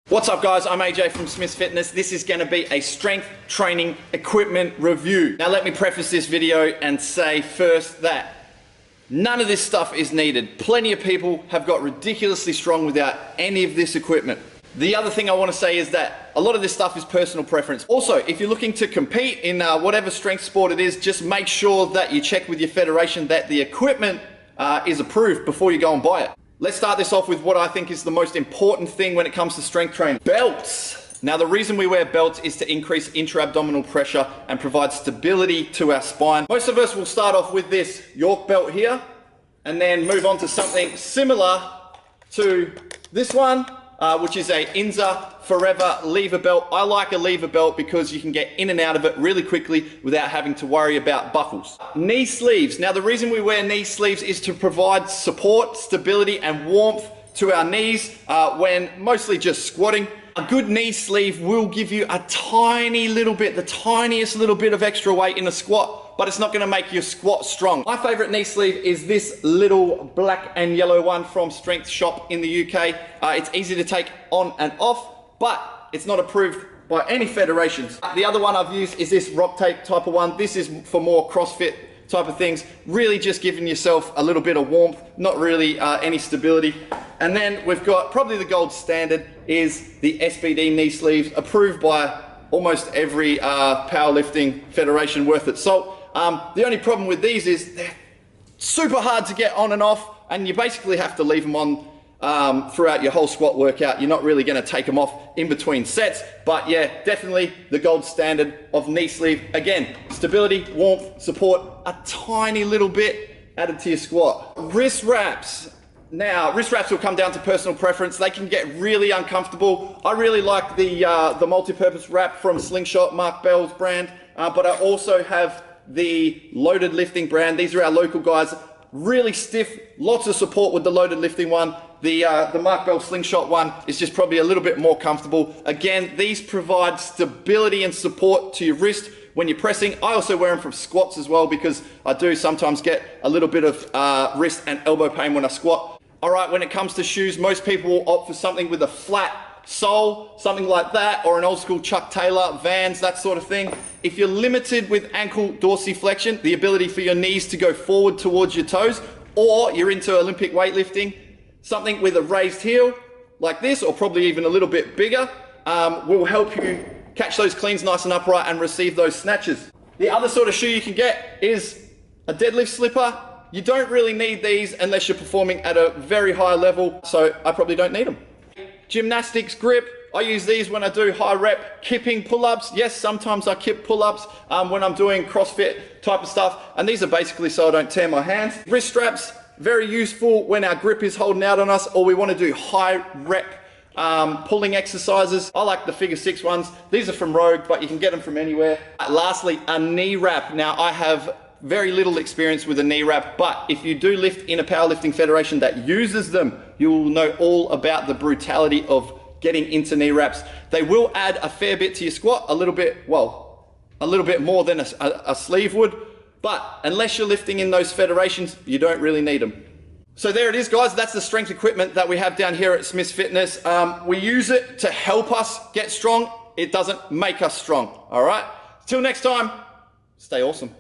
What's up guys, I'm AJ from Smith's Fitness. This is going to be a strength training equipment review. Now let me preface this video and say first that none of this stuff is needed. Plenty of people have got ridiculously strong without any of this equipment. The other thing I want to say is that a lot of this stuff is personal preference. Also, if you're looking to compete in whatever strength sport it is, just make sure that you check with your federation that the equipment is approved before you go and buy it. Let's start this off with what I think is the most important thing when it comes to strength training. Belts. Now the reason we wear belts is to increase intra-abdominal pressure and provide stability to our spine. Most of us will start off with this York belt here and then move on to something similar to this one, which is a INZA Forever lever belt. I like a lever belt because you can get in and out of it really quickly without having to worry about buckles. Knee sleeves. Now the reason we wear knee sleeves is to provide support, stability and warmth to our knees when mostly just squatting. A good knee sleeve will give you a tiny little bit, the tiniest little bit of extra weight in a squat, but it's not going to make your squat strong. My favorite knee sleeve is this little black and yellow one from Strength Shop in the UK. It's easy to take on and off, but it's not approved by any federations. The other one I've used is this Rock Tape type of one. This is for more CrossFit type of things, really just giving yourself a little bit of warmth, not really any stability. And then we've got probably the gold standard is the SBD knee sleeves, approved by almost every powerlifting federation worth its salt. The only problem with these is they're super hard to get on and off, and you basically have to leave them on throughout your whole squat workout. You're not really going to take them off in between sets, but yeah, definitely the gold standard of knee sleeve. Again, stability, warmth, support, a tiny little bit added to your squat. Wrist wraps. Now, wrist wraps will come down to personal preference. They can get really uncomfortable. I really like the multi-purpose wrap from Slingshot, Mark Bell's brand, but I also have the Loaded Lifting brand. These are our local guys. Really stiff, lots of support with the Loaded Lifting one. The Mark Bell Slingshot one is just probably a little bit more comfortable. Again, these provide stability and support to your wrist when you're pressing. I also wear them for squats as well because I do sometimes get a little bit of wrist and elbow pain when I squat. All right, when it comes to shoes, most people will opt for something with a flat sole, something like that, or an old school Chuck Taylor, Vans, that sort of thing. If you're limited with ankle dorsiflexion, the ability for your knees to go forward towards your toes, or you're into Olympic weightlifting, something with a raised heel like this, or probably even a little bit bigger, will help you catch those cleans nice and upright and receive those snatches. The other sort of shoe you can get is a deadlift slipper. You don't really need these unless you're performing at a very high level, so I probably don't need them. Gymnastics grip. I use these when I do high rep kipping pull-ups. Yes, sometimes I kip pull-ups when I'm doing CrossFit type of stuff, and these are basically so I don't tear my hands. Wrist straps, very useful when our grip is holding out on us or we want to do high rep pulling exercises. I like the figure 6 ones. These are from Rogue, but you can get them from anywhere. Lastly, a knee wrap. Now I have very little experience with a knee wrap, but if you do lift in a powerlifting federation that uses them, you will know all about the brutality of getting into knee wraps. They will add a fair bit to your squat, a little bit more than a sleeve would, but unless you're lifting in those federations, you don't really need them. So there it is, guys. That's the strength equipment that we have down here at Smith's Fitness. We use it to help us get strong. It doesn't make us strong, all right? Till next time, stay awesome.